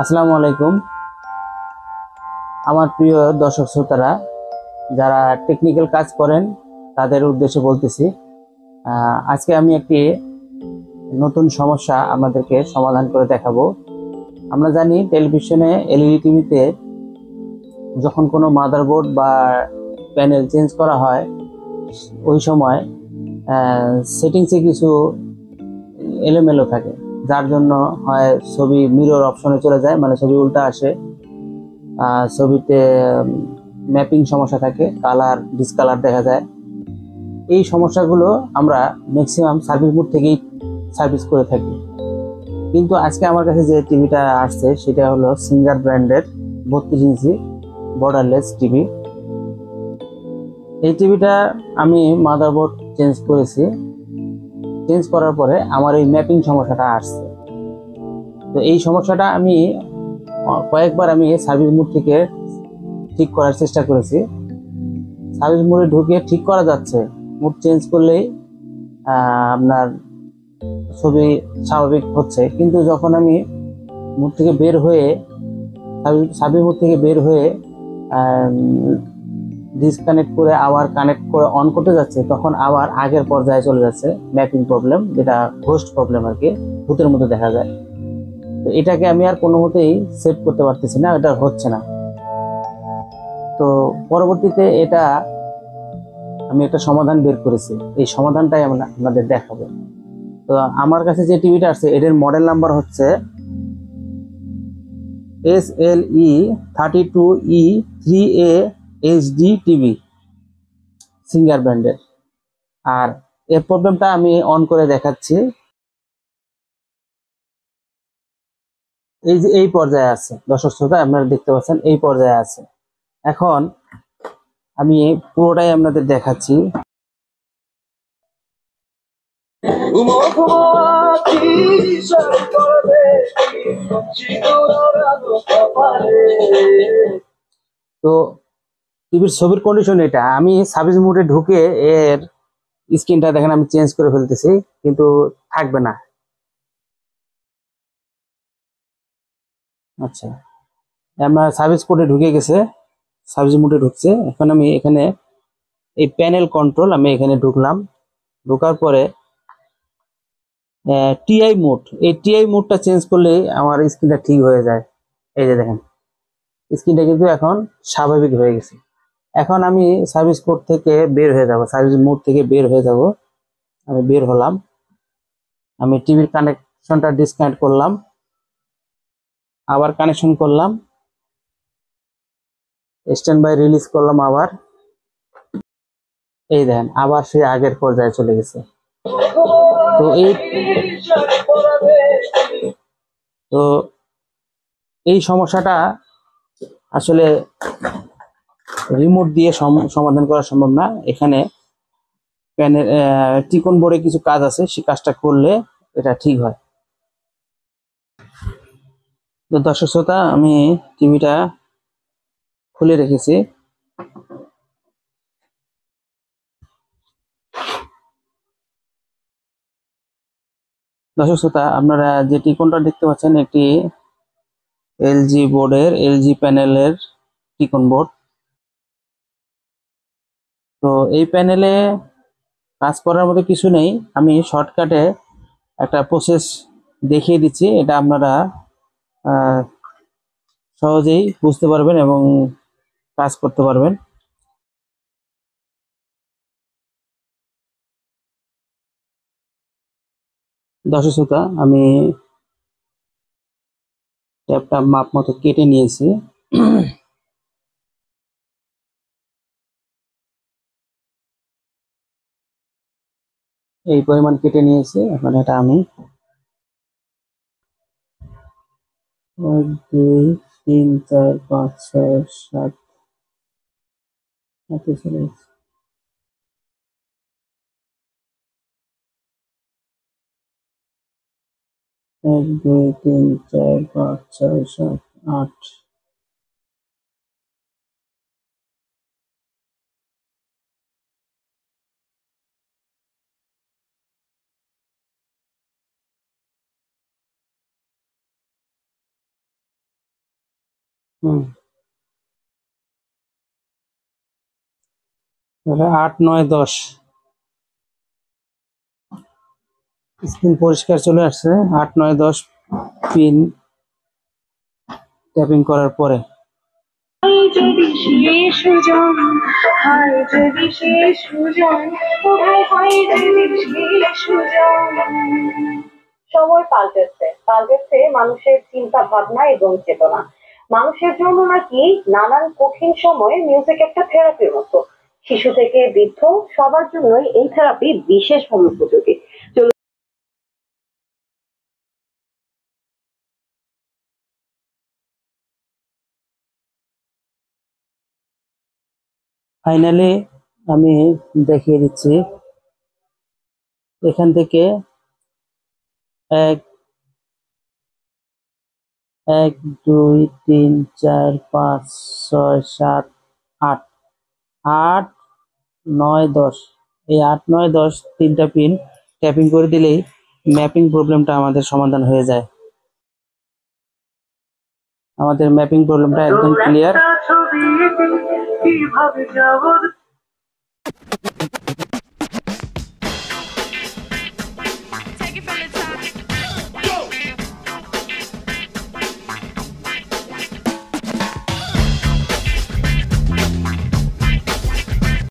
আসসালামু আলাইকুম। আমার প্রিয় দর্শক শ্রোতারা, যারা টেকনিক্যাল কাজ করেন তাদের উদ্দেশ্যে বলতেছি, আজকে আমি একটি নতুন সমস্যা আপনাদেরকে সমাধান করে দেখাবো। আমরা জানি টেলিভিশনে, এলইডি টিভিতে যখন কোনো মাদারবোর্ড বা প্যানেল চেঞ্জ করা হয়, ওই সময় সেটিংসে কিছু এলোমেলো থাকে, যার জন্য হয় ছবি মিরর অপশনে চলে যায়, মানে ছবি উল্টা আসে, ছবিতে ম্যাপিং সমস্যা থাকে, কালার ডিসকালার দেখা যায়। এই সমস্যাগুলো আমরা ম্যাক্সিমাম সার্ভিস বোর্ড থেকেই সার্ভিস করে থাকি। কিন্তু আজকে আমার কাছে যে টিভিটা আসছে সেটা হলো সিঙ্গার ব্র্যান্ডের 32 ইঞ্চি বর্ডারলেস টিভি। এই টিভিটা আমি মাদারবোর্ড চেঞ্জ করেছি। চেঞ্জ করার পরে আমার এই ম্যাপিং সমস্যাটা আসছে। তো এই সমস্যাটা আমি কয়েকবার সার্ভিস মোড থেকে ঠিক করার চেষ্টা করেছি। সার্ভিস মোডে ঢুকে ঠিক করা যাচ্ছে, মোড চেঞ্জ করলেই আপনার ছবি স্বাভাবিক হচ্ছে। কিন্তু যখন আমি মোড থেকে বের হয়ে সার্ভিস মোড থেকে বের হয়ে ডিসকানেক্ট করে আবার কানেক্ট করে অন করতে যাচ্ছে, তখন আবার আগের পর্যায়ে চলে যাচ্ছে ম্যাপিং প্রবলেম, যেটা ঘোস্ট প্রবলেম আর কি, ভূতের মতো দেখা যায়। তো এটাকে আমি আর কোনো মতেই সেভ করতে পারতেছি না, এটা হচ্ছে না। তো পরবর্তীতে এটা আমি একটা সমাধান বের করেছি, এই সমাধানটাই আমরা আপনাদের দেখাবো। তো আমার কাছে যে টিভিটা আসছে এটার মডেল নাম্বার হচ্ছে SLE32E3A HD সিঙ্গার ব্র্যান্ডের। আর এর প্রবলেমটা আমি অন করে দেখাচ্ছি। এই যে এই পর্যায়ে আছে, দর্শক শ্রোতা আপনারা দেখতে পাচ্ছেন এই পর্যায়ে আছে। এখন আমি পুরোটাই আপনাদের দেখাচ্ছি। তো টিভির ছবির কন্ডিশন এটা, আমি সার্ভিস মোডে ঢুকে এর স্ক্রিনটা দেখেন আমি চেঞ্জ করে ফেলতেছি, কিন্তু থাকবে না। আচ্ছা, আমার সার্ভিস কোডে ঢুকে গেছে, সার্ভিস মোডে ঢুকছে। এখন আমি এখানে এই প্যানেল কন্ট্রোল, আমি এখানে ঢুকলাম। ঢোকার পরে টিআই মোড, এই টিআই মোডটা চেঞ্জ করলে আমার স্ক্রিনটা ঠিক হয়ে যায়। এই যে দেখেন স্ক্রিনটা কিন্তু এখন স্বাভাবিক হয়ে গেছে। এখন আমি সার্ভিস কোড থেকে বের হয়ে যাব, সার্ভিস মোড থেকে বের হয়ে যাব। আমি বের হলাম, আমি টিভির কানেকশনটা ডিসকানেক্ট করলাম, আবার কানেকশন করলাম, স্ট্যান্ড বাই রিলিজ করলাম আবার। এই দেখেন আবার সে আগের পর্যায়ে চলে গেছে। তো তো এই সমস্যাটা আসলে রিমোট দিয়ে সমাধান করা সম্ভব না। এখানে প্যানের টিকন বোর্ডে কিছু কাজ আছে, সেই কাজটা করলে এটা ঠিক হয়। তো দর্শক শ্রোতা, আমি টিভিটা খুলে রেখেছি। দর্শক শ্রোতা, আপনারা যে টিকনটা দেখতে পাচ্ছেন একটি এলজি বোর্ডের, এলজি প্যানেলের টিকন বোর্ড। তো এই প্যানেলে কাজ করার মতো কিছু নেই, আমি শর্টকাটে একটা প্রসেস দেখিয়ে দিচ্ছি, এটা আপনারা সহজেই বুঝতে পারবেন এবং কাজ করতে পারবেন। দর্শক শ্রোতা, আমি ট্যাপটা মাপ মতো কেটে নিয়েছি। এই পরিমাণ কেটে নিয়েছি। এখন এটা আমি 1 2 3 4 5 6 7 হাতে চলে এসেছে। 1 2 3 4 5 6 7 8 হুম, তাহলে 8, 9, 10 স্ক্রিন পরিষ্কার চলে আসছে। 8, 9, 10 পিন ট্যাপিং করার পরে হায় যদি শেষ সুজন, হায় যদি শেষ সুজন, ও ভাই হয় যদি শেষ সুজন। সময় পাল্টেছে, পাল্টেছে মানুষের চিন্তা ভাবনা এবং চেতনা। মানুষের জন্য নাকি নানান কঠিন সময়ে মিউজিক একটা থেরাপির মতো। শিশু থেকে বৃদ্ধ সবার জন্যই এই থেরাপি বিশেষভাবে উপযোগী। ফাইনালি আমি দেখিয়ে দিচ্ছি। এখান থেকে 1, 1, 2, 3, 4, 5, 6, 7, 8, 8, 9, 10 এই 8, 9, 10 তিনটা পিন ট্যাপিং করে দিলেই ম্যাপিং প্রবলেমটা আমাদের সমাধান হয়ে যায়। আমাদের ম্যাপিং প্রবলেমটা একদম ক্লিয়ার।